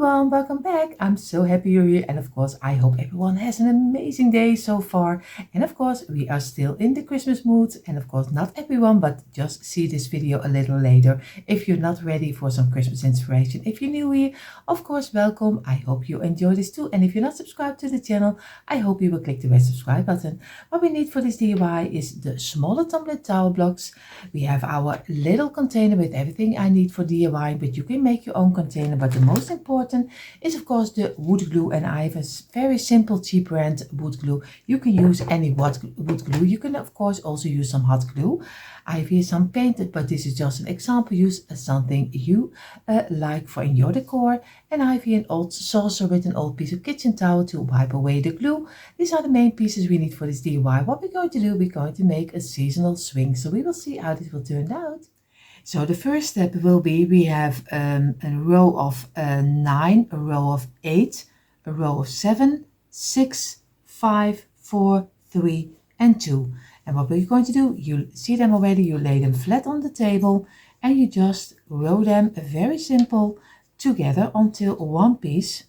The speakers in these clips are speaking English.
everyone, welcome back. I'm so happy you're here, and of course I hope everyone has an amazing day so far. And of course we are still in the Christmas mood, and of course not everyone, but just see this video a little later if you're not ready for some Christmas inspiration. If you're new here, of course welcome. I hope you enjoy this too, and if you're not subscribed to the channel, I hope you will click the red subscribe button. What we need for this DIY is the smaller tumbler tower blocks. We have our little container with everything I need for DIY, but you can make your own container. But the most important is of course the wood glue, and I have a very simple cheap brand wood glue. You can use any wood glue. You can of course also use some hot glue. I have here some painted, but this is just an example. Use something you like for in your decor. And I have here an old saucer with an old piece of kitchen towel to wipe away the glue. These are the main pieces we need for this DIY. What we're going to do, we're going to make a seasonal swing, so we will see how this will turn out. So the first step will be, we have a row of 9, a row of 8, a row of 7, 6, 5, 4, 3 and 2. And what we're going to do, you see them already, you lay them flat on the table and you just row them very simple together until one piece,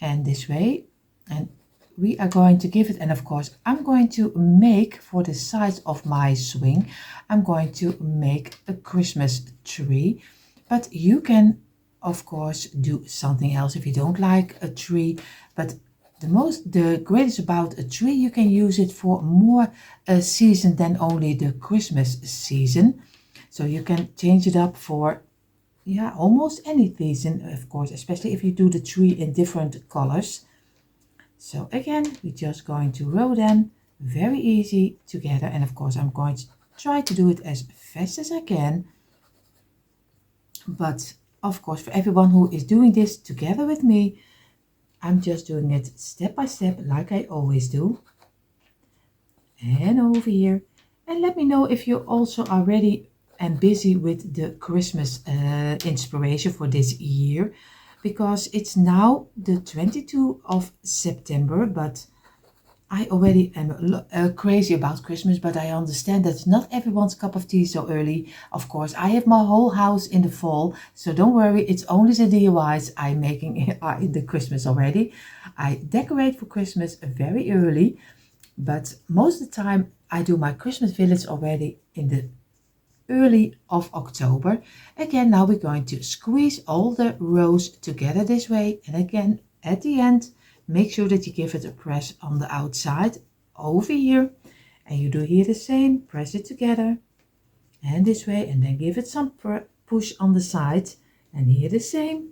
and this way. And we are going to give it, and of course I'm going to make for the sides of my swing, I'm going to make a Christmas tree, but you can of course do something else if you don't like a tree. But the greatest about a tree, you can use it for more season than only the Christmas season. So you can change it up for almost any season, of course, especially if you do the tree in different colors. So again, we're just going to row them very easy together. And of course, I'm going to try to do it as fast as I can. But of course, for everyone who is doing this together with me, I'm just doing it step by step like I always do. And over here. And let me know if you also are ready and busy with the Christmas inspiration for this year. Because it's now the 22nd of September, but I already am crazy about Christmas, but I understand that's not everyone's cup of tea so early. Of course, I have my whole house in the fall, so don't worry, it's only the DIYs I'm making in the Christmas already. I decorate for Christmas very early, but most of the time I do my Christmas village already in the early of October. Again, now we're going to squeeze all the rows together this way, and again at the end make sure that you give it a press on the outside over here, and you do here the same, press it together and this way, and then give it some push on the side, and here the same.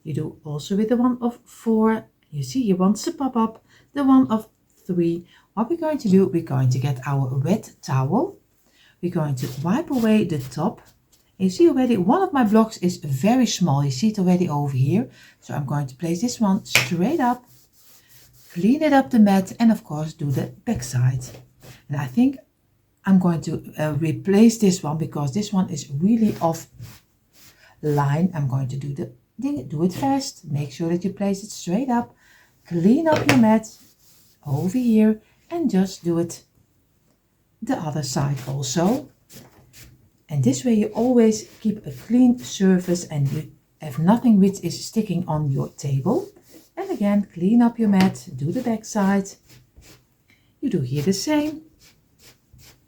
You do also with the one of 4. You see, you want to pop up the one of 3. What we're going to do, we're going to get our wet towel. We're going to wipe away the top. You see already one of my blocks is very small. You see it already over here. So I'm going to place this one straight up, clean it up the mat, and of course do the back side. And I think I'm going to replace this one because this one is really off line. I'm going to do the thing, do it fast. Make sure that you place it straight up, clean up your mat over here, and just do it the other side also. And this way you always keep a clean surface and you have nothing which is sticking on your table. And again, clean up your mat, do the back side. You do here the same.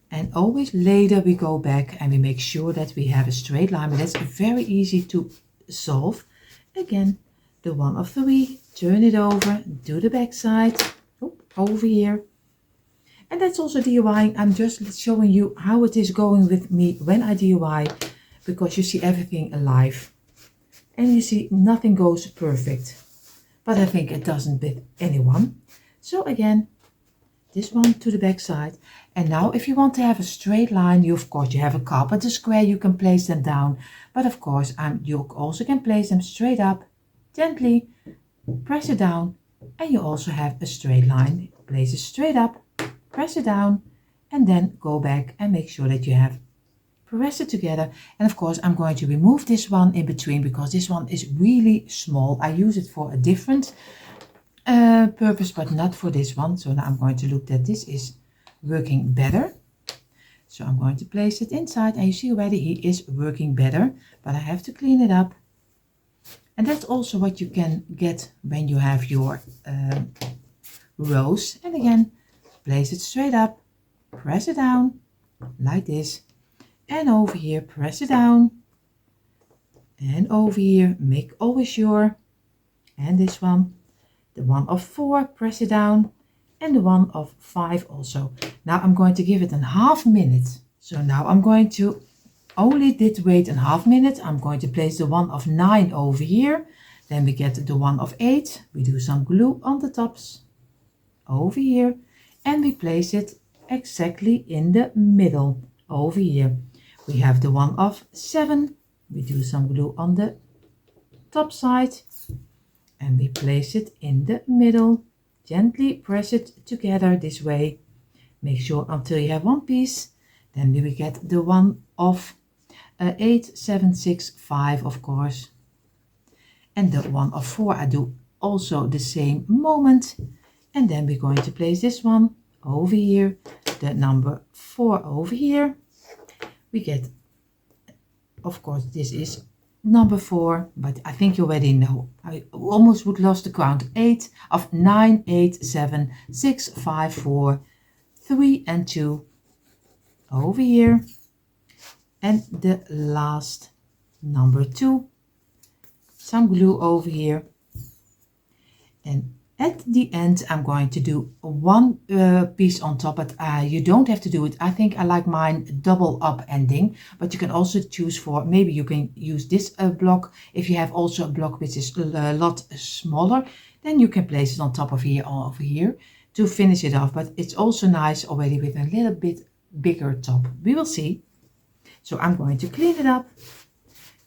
And always later we go back and we make sure that we have a straight line. But that's very easy to solve. Again, the one of 3, turn it over, do the back side, over here. And that's also DIYing. I'm just showing you how it is going with me when I DIY, because you see everything alive. And you see nothing goes perfect. But I think it doesn't with anyone. So again, this one to the back side. And now if you want to have a straight line, you have a carpenter square, you can place them down. But of course, you also can place them straight up, gently, press it down. And you also have a straight line. Place it straight up, press it down, and then go back and make sure that you have pressed it together. And of course I'm going to remove this one in between because this one is really small. I use it for a different purpose, but not for this one. So now I'm going to look that this is working better. So I'm going to place it inside, and you see already he is working better, but I have to clean it up. And that's also what you can get when you have your rows. And again, place it straight up, press it down like this, and over here press it down, and over here make always sure, and this one, the one of 4, press it down, and the one of 5 also. Now I'm going to give it a half minute. So now I'm going to only did wait a half minute. I'm going to place the one of 9 over here. Then we get the one of 8. We do some glue on the tops over here, and we place it exactly in the middle over here. We have the one of 7. We do some glue on the top side, and we place it in the middle. Gently press it together this way. Make sure until you have one piece. Then we get the one of 8, 7, 6, 5, of course. And the one of 4 I do also the same moment. And then we're going to place this one over here, the number 4 over here. We get, of course, this is number 4, but I think you already know. I almost would lost the count. 8 of 9, 8, 7, 6, 5, 4, 3 and 2 over here. And the last number 2, some glue over here. And at the end, I'm going to do one piece on top, but you don't have to do it. I think I like mine double up ending, but you can also choose for, maybe you can use this block. If you have also a block which is a lot smaller, then you can place it on top of here or over here to finish it off. But it's also nice already with a little bit bigger top. We will see. So I'm going to clean it up,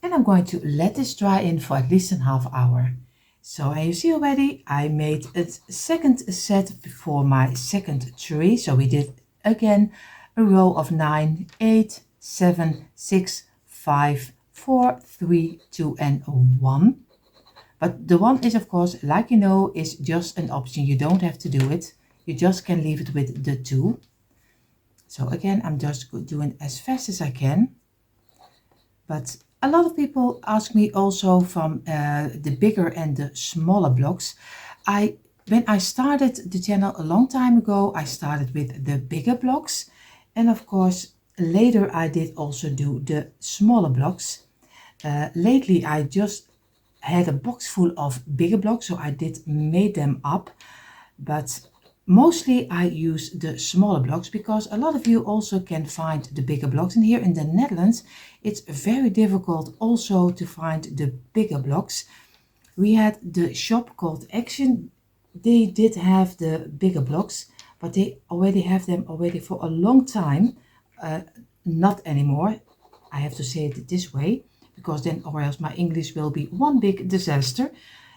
and I'm going to let this dry in for at least a half hour. So, and you see already, I made a second set for my second tree. So we did again a row of 9, 8, 7, 6, 5, 4, 3, 2 and 1. But the 1 is, of course, like you know, is just an option. You don't have to do it. You just can leave it with the 2. So again, I'm just doing as fast as I can. But a lot of people ask me also from the bigger and the smaller blocks. When I started the channel a long time ago, I started with the bigger blocks. And of course, later I did also do the smaller blocks. Lately, I just had a box full of bigger blocks, so I did made them up. But mostly I use the smaller blocks because a lot of you also can find the bigger blocks. And here in the Netherlands, it's very difficult also to find the bigger blocks. We had the shop called Action. They did have the bigger blocks, but they already have them already for a long time. Not anymore. I have to say it this way, because then or else my English will be one big disaster.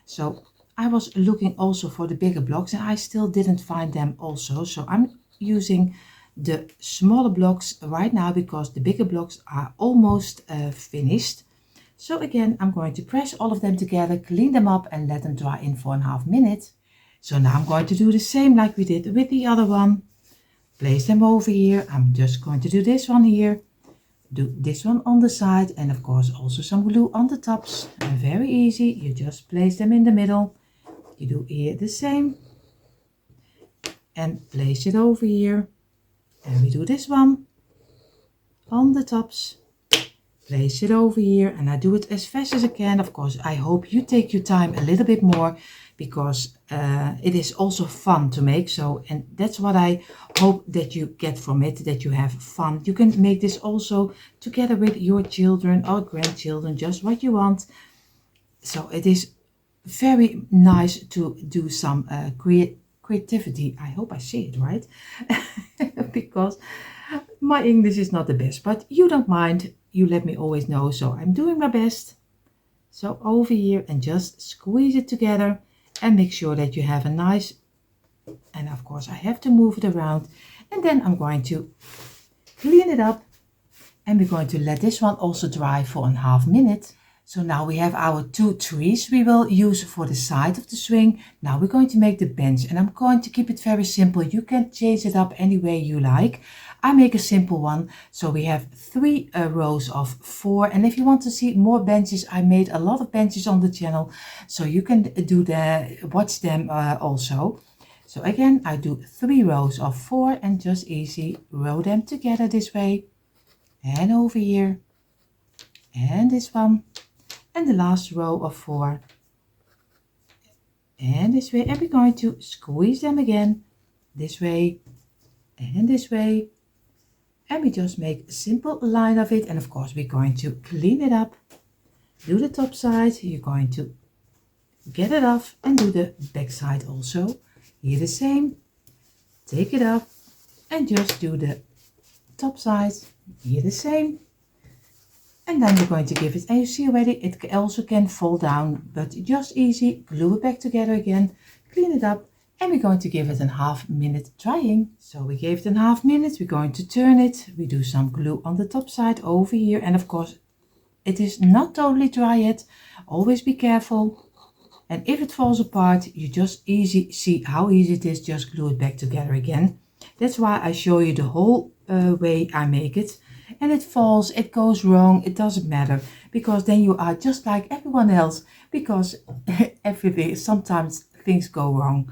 So I was looking also for the bigger blocks, and I still didn't find them also. So I'm using the smaller blocks right now because the bigger blocks are almost finished. So again, I'm going to press all of them together, clean them up and let them dry in for a half minute. So now I'm going to do the same like we did with the other one. Place them over here. I'm just going to do this one here. Do this one on the side, and of course also some glue on the tops. And very easy. You just place them in the middle. You do here the same. And place it over here. And we do this one on the tops. Place it over here, and I do it as fast as I can. Of course, I hope you take your time a little bit more, because it is also fun to make. So, and that's what I hope that you get from it, that you have fun. You can make this also together with your children or grandchildren, just what you want. So it is very nice to do some creativity. I hope I say it right, because my English is not the best, but you don't mind. You let me always know, so I'm doing my best. So over here, and just squeeze it together and make sure that you have a nice, and of course I have to move it around, and then I'm going to clean it up, and we're going to let this one also dry for a half minute. So now we have our 2 trees we will use for the side of the swing. Now we're going to make the bench, and I'm going to keep it very simple. You can change it up any way you like. I make a simple one. So we have 3 rows of 4, and if you want to see more benches, I made a lot of benches on the channel, so you can watch them also. So again, I do 3 rows of 4 and just easy row them together this way, and over here, and this one, and the last row of 4, and this way, and we're going to squeeze them again this way and this way, and we just make a simple line of it. And of course we're going to clean it up, do the top side, you're going to get it off, and do the back side also. Here the same, take it off and just do the top side, here the same, and then you're going to give it, and you see already it also can fall down, but just easy, glue it back together again, clean it up, and we're going to give it a half-minute drying. So we gave it a half minute, we're going to turn it, we do some glue on the top side over here, and of course it is not totally dry yet, always be careful. And if it falls apart, you just see how easy it is, just glue it back together again. That's why I show you the whole way I make it. And it falls, it goes wrong, it doesn't matter, because then you are just like everyone else, because sometimes things go wrong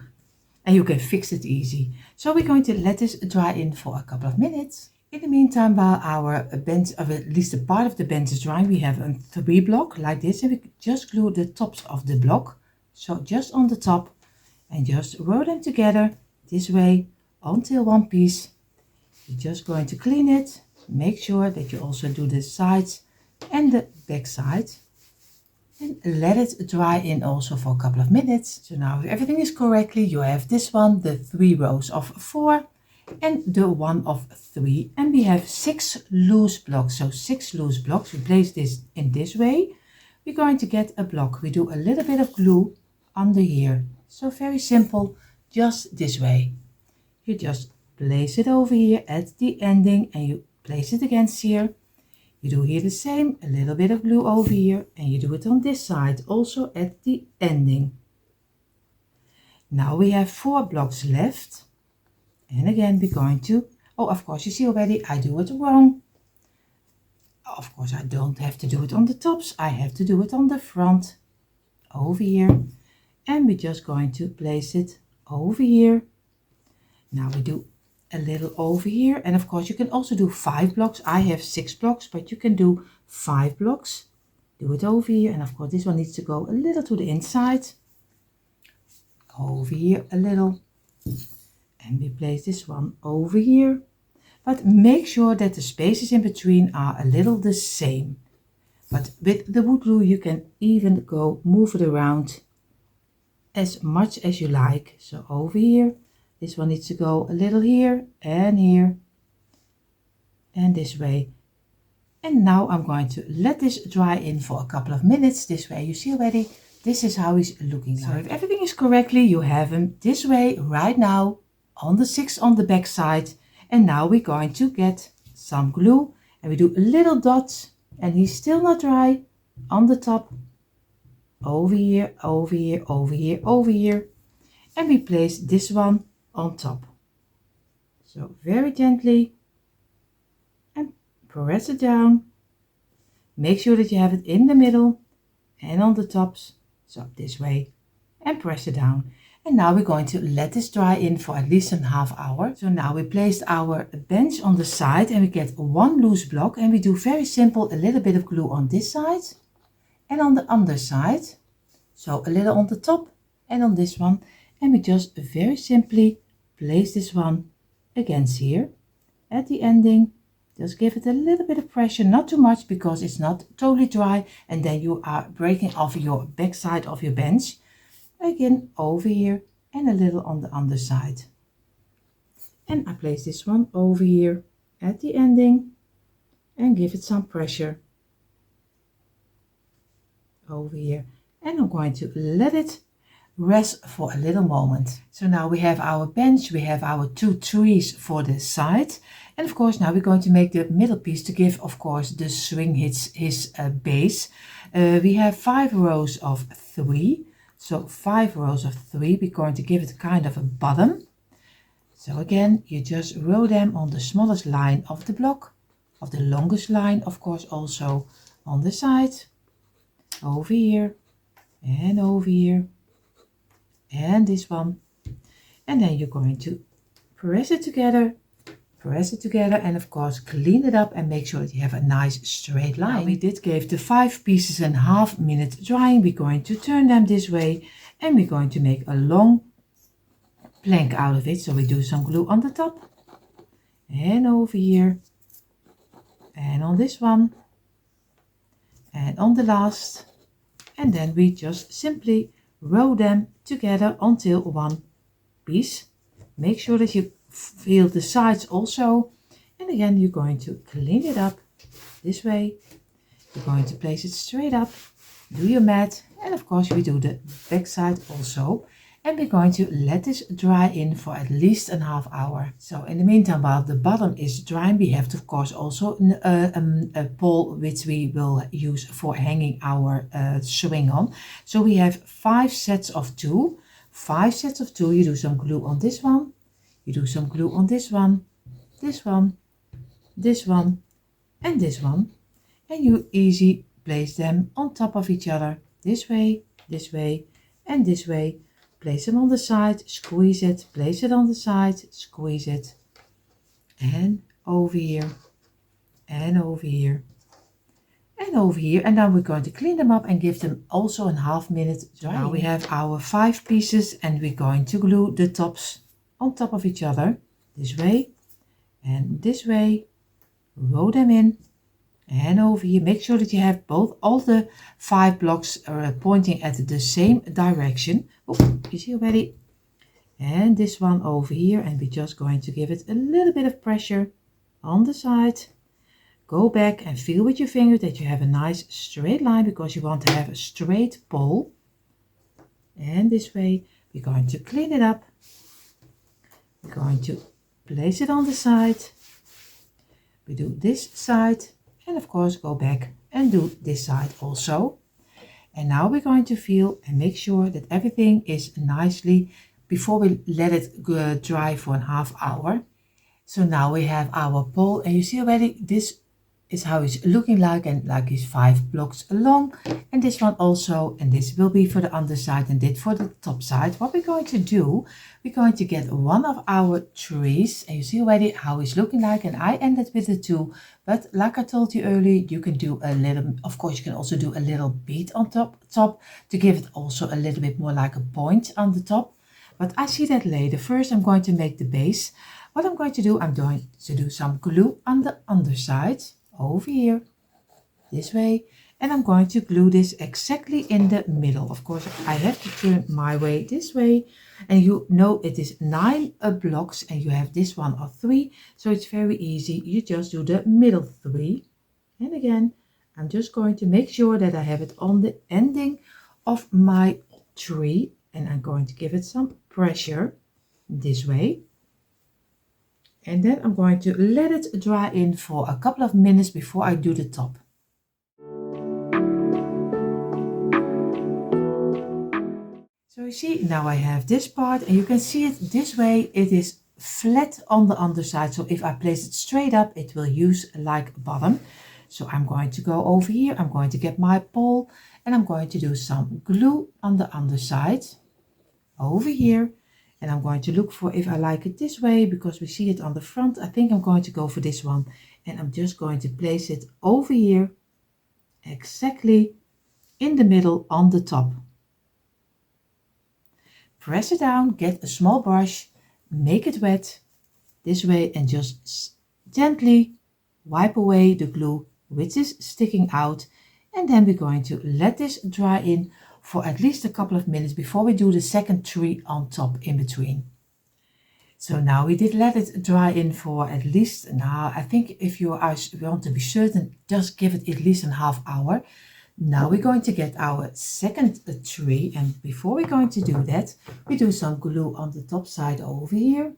and you can fix it easy. So we're going to let this dry in for a couple of minutes. In the meantime, while our bench, or at least a part of the bench is drying, we have a 3 block like this, and we just glue the tops of the block. So just on the top, and just roll them together this way until one piece. You're just going to clean it. Make sure that you also do the sides and the back side, and let it dry in also for a couple of minutes. So now if everything is correctly, you have this one, the 3 rows of 4 and the 1 of 3, and we have 6 loose blocks. So 6 loose blocks. We place this in this way. We're going to get a block. We do a little bit of glue under here. So very simple, just this way. You just place it over here at the ending, and you place it against here. You do here the same, a little bit of glue over here, and you do it on this side also at the ending. Now we have 4 blocks left, and again we're going to, oh, of course you see already I do it wrong. Of course I don't have to do it on the tops, I have to do it on the front over here, and we're just going to place it over here. Now we do a little over here, and of course you can also do 5 blocks. I have 6 blocks, but you can do 5 blocks. Do it over here, and of course this one needs to go a little to the inside. Over here a little, and we place this one over here, but make sure that the spaces in between are a little the same. But with the wood glue you can even move it around as much as you like. So over here, this one needs to go a little here, and this way. And now I'm going to let this dry in for a couple of minutes this way. You see already, this is how he's looking like. So if everything is correctly, you have him this way right now on the 6 on the back side. And now we're going to get some glue, and we do little dots, and he's still not dry on the top. Over here, over here, over here, over here. And we place this one on top. So very gently, and press it down. Make sure that you have it in the middle and on the tops. So this way, and press it down. And now we're going to let this dry in for at least a half hour. So now we placed our bench on the side, and we get 1 loose block, and we do very simple, a little bit of glue on this side and on the other side. So a little on the top and on this one, and we just very simply place this one against here at the ending. Just give it a little bit of pressure, not too much, because it's not totally dry, and then you are breaking off your back side of your bench. Again over here, and a little on the other side. And I place this one over here at the ending, and give it some pressure over here. And I'm going to let it rest for a little moment. So now we have our bench, we have our 2 trees for the side. And of course, now we're going to make the middle piece to give, of course, the swing his base. We have 5 rows of 3. So 5 rows of 3, we're going to give it kind of a bottom. So again, you just row them on the smallest line of the block, of the longest line, of course, also on the side, over here, and over here, and this one. And then you're going to press it together, and of course clean it up and make sure that you have a nice straight line. Now we did give the 5 pieces a half minute drying. We're going to turn them this way and we're going to make a long plank out of it. So we do some glue on the top and over here and on this one and on the last, and then we just simply row them together until one piece. Make sure that you feel the sides also, and again you're going to clean it up this way. You're going to place it straight up, do your mat, and of course we do the back side also. And we're going to let this dry in for at least a half hour. So in the meantime, while the bottom is drying, we have to, of course, also a pole which we will use for hanging our swing on. So we have 5 sets of 2. 5 sets of 2. You do some glue on this one. You do some glue on this one, this one, this one, and this one. And you easy place them on top of each other. This way, and this way. Place them on the side, squeeze it, place it on the side, squeeze it, and over here, and over here, and over here. And now we're going to clean them up and give them also a half minute drying. Now we have our 5 pieces and we're going to glue the tops on top of each other, this way, and this way, roll them in, and over here. Make sure that you have all the 5 blocks pointing at the same direction. Oh, you see already? And this one over here, and we're just going to give it a little bit of pressure on the side. Go back and feel with your finger that you have a nice straight line, because you want to have a straight pole. And this way, we're going to clean it up. We're going to place it on the side. We do this side. And of course go back and do this side also. And now we're going to feel and make sure that everything is nicely before we let it dry for a half hour. So now we have our pole, and you see already this is how it's looking like, and like it's 5 blocks long, and this one also, and this will be for the underside and this for the top side. What we're going to do, we're going to get one of our trees, and you see already how it's looking like, and I ended with the 2, but like I told you earlier, you can do a little, of course you can also do a little bead on top to give it also a little bit more like a point on the top, but I see that later. First I'm going to make the base. What I'm going to do, I'm going to do some glue on the underside over here, this way, and I'm going to glue this exactly in the middle. Of course I have to turn my way this way, and you know it is 9 blocks and you have this one of 3, so it's very easy. You just do the middle 3, and again I'm just going to make sure that I have it on the ending of my tree, and I'm going to give it some pressure this way. And then I'm going to let it dry in for a couple of minutes before I do the top. So you see, now I have this part, and you can see it this way. It is flat on the underside. So if I place it straight up, it will use like bottom. So I'm going to go over here. I'm going to get my pole, and I'm going to do some glue on the underside over here. And I'm going to look for if I like it this way, because we see it on the front. I think I'm going to go for this one. And I'm just going to place it over here, exactly in the middle on the top. Press it down, get a small brush, make it wet this way, and just gently wipe away the glue which is sticking out. And then we're going to let this dry in for at least a couple of minutes before we do the second tree on top in between. So now we did let it dry in for at least an hour. I think if you want to be certain, just give it at least a half hour. Now we're going to get our second tree, and before we're going to do that, we do some glue on the top side over here,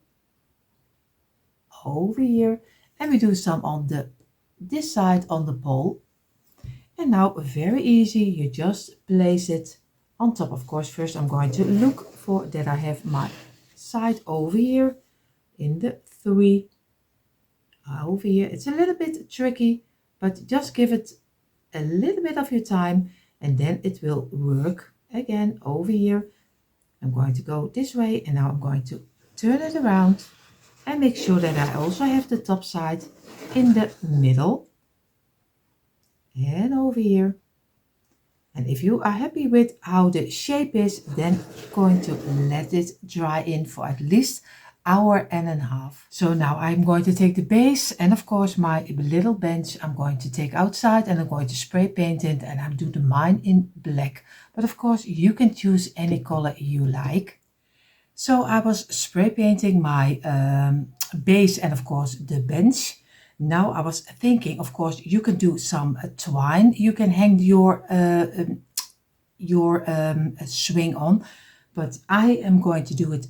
and we do some on this side on the pole. And now very easy, you just place it on top. Of course, first I'm going to look for that I have my side over here in the 3 over here. It's a little bit tricky, but just give it a little bit of your time and then it will work. Again over here, I'm going to go this way, and now I'm going to turn it around and make sure that I also have the top side in the middle and over here. And if you are happy with how the shape is, then going to let it dry in for at least hour and a half. So now I'm going to take the base and of course my little bench I'm going to take outside, and I'm going to spray paint it, and I'm doing mine in black. But of course you can choose any color you like. So I was spray painting my base and of course the bench. Now I was thinking, of course, you can do some twine. You can hang your swing on, but I am going to do it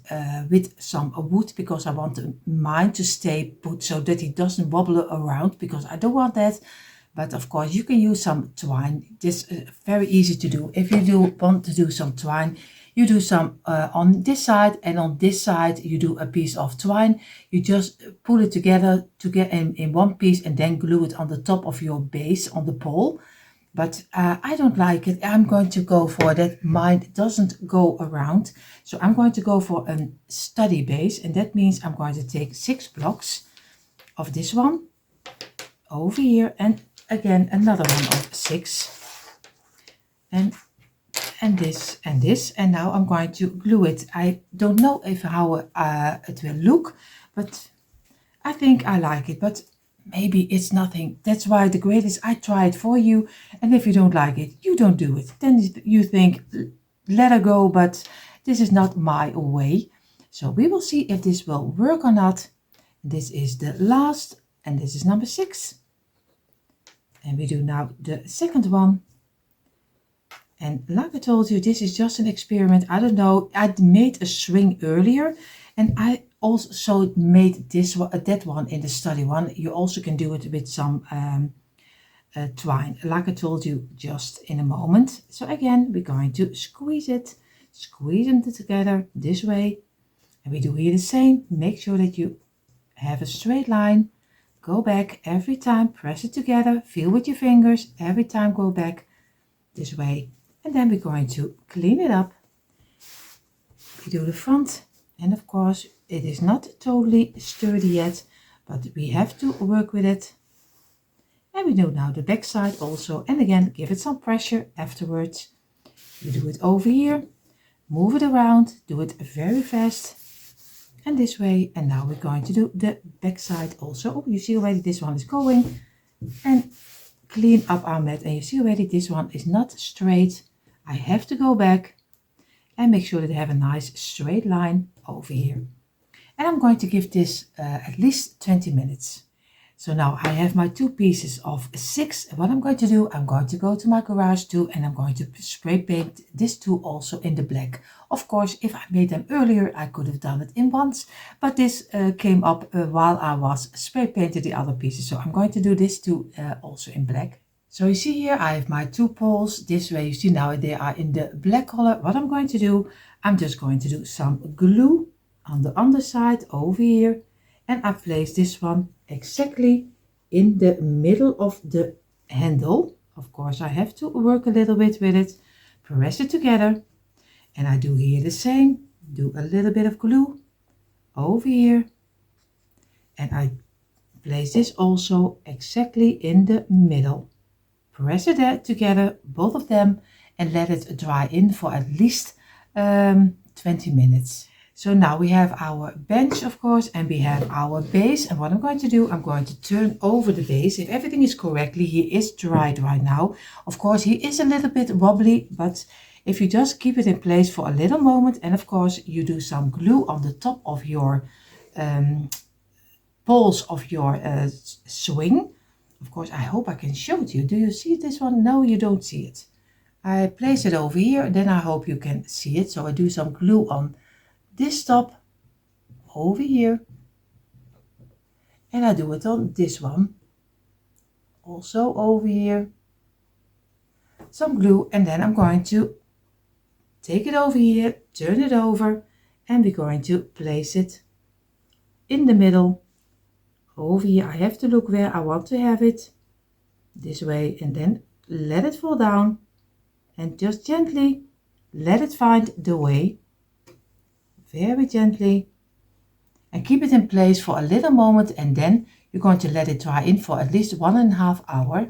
with some wood because I want mine to stay put so that it doesn't wobble around, because I don't want that. But of course, you can use some twine. This is very easy to do. If you do want to do some twine, you do some on this side, and on this side you do a piece of twine. You just pull it together in one piece and then glue it on the top of your base on the pole. But I don't like it. I'm going to go for that mine doesn't go around. So I'm going to go for a study base, and that means I'm going to take 6 blocks of this one over here, and again another one of 6, and this and this, and now I'm going to glue it. I don't know how it will look, but I think I like it, but maybe it's nothing. That's why the great is I try it for you, and if you don't like it, you don't do it. Then you think, let her go, but this is not my way. So we will see if this will work or not. This is the last, and this is number 6. And we do now the second one. And like I told you, this is just an experiment. I don't know, I made a swing earlier, and I also made that one in the study one. You also can do it with some twine, like I told you just in a moment. So again, we're going to squeeze them together this way. And we do here the same. Make sure that you have a straight line. Go back every time, press it together, feel with your fingers, every time go back this way. And then we're going to clean it up. We do the front, and of course it is not totally sturdy yet, but we have to work with it. And we do now the back side also, and again give it some pressure afterwards. We do it over here, move it around, do it very fast, and this way. And now we're going to do the back side also. Oh, you see already this one is going, and clean up our mat, and you see already this one is not straight. I have to go back and make sure that I have a nice straight line over here. And I'm going to give this at least 20 minutes. So now I have my 2 pieces of 6. And what I'm going to do, I'm going to go to my garage too, and I'm going to spray paint this too also in the black. Of course, if I made them earlier, I could have done it in once, but this came up while I was spray painting the other pieces. So I'm going to do this too also in black. So you see here, I have my 2 poles. This way, you see now they are in the black color. What I'm going to do, I'm just going to do some glue on the underside over here. And I place this one exactly in the middle of the handle. Of course, I have to work a little bit with it. Press it together. And I do here the same. Do a little bit of glue over here. And I place this also exactly in the middle. Press it together, both of them, and let it dry in for at least 20 minutes. So now we have our bench, of course, and we have our base. And what I'm going to do, I'm going to turn over the base. If everything is correctly, he is dried right now. Of course, he is a little bit wobbly, but if you just keep it in place for a little moment, and of course, you do some glue on the top of your poles of your swing, Of course, I hope I can show it you. Do you see this one? No, you don't see it. I place it over here, then I hope you can see it. So I do some glue on this top over here, and I do it on this one also over here, some glue, and then I'm going to take it over here, turn it over, and we're going to place it in the middle over here. I have to look where I want to have it, this way, and then let it fall down and just gently let it find the way, very gently, and keep it in place for a little moment, and then you're going to let it dry in for at least 1.5 hours.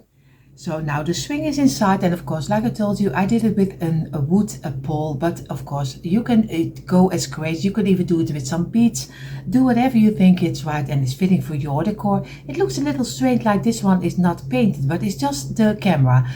So now the swing is inside, and of course, like I told you, I did it with a wood pole, but of course you can go as crazy. You can even do it with some beads. Do whatever you think it's right and is fitting for your decor. It looks a little strange, like this one is not painted, but it's just the camera.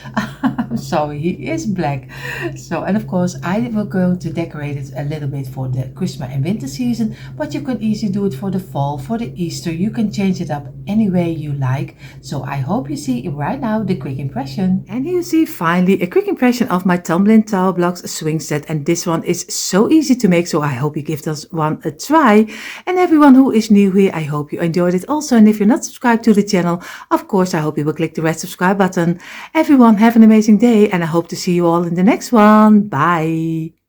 I'm sorry, he is black. So, and of course I will go to decorate it a little bit for the Christmas and winter season, but you can easily do it for the fall, for the Easter. You can change it up any way you like. So I hope you see right now the quick impression. And here you see finally a quick impression of my Tumbling tile blocks swing set, and this one is so easy to make, so I hope you give this one a try. And everyone who is new here, I hope you enjoyed it also, and if you're not subscribed to the channel, of course I hope you will click the red subscribe button. Everyone have an amazing day, and I hope to see you all in the next one. Bye.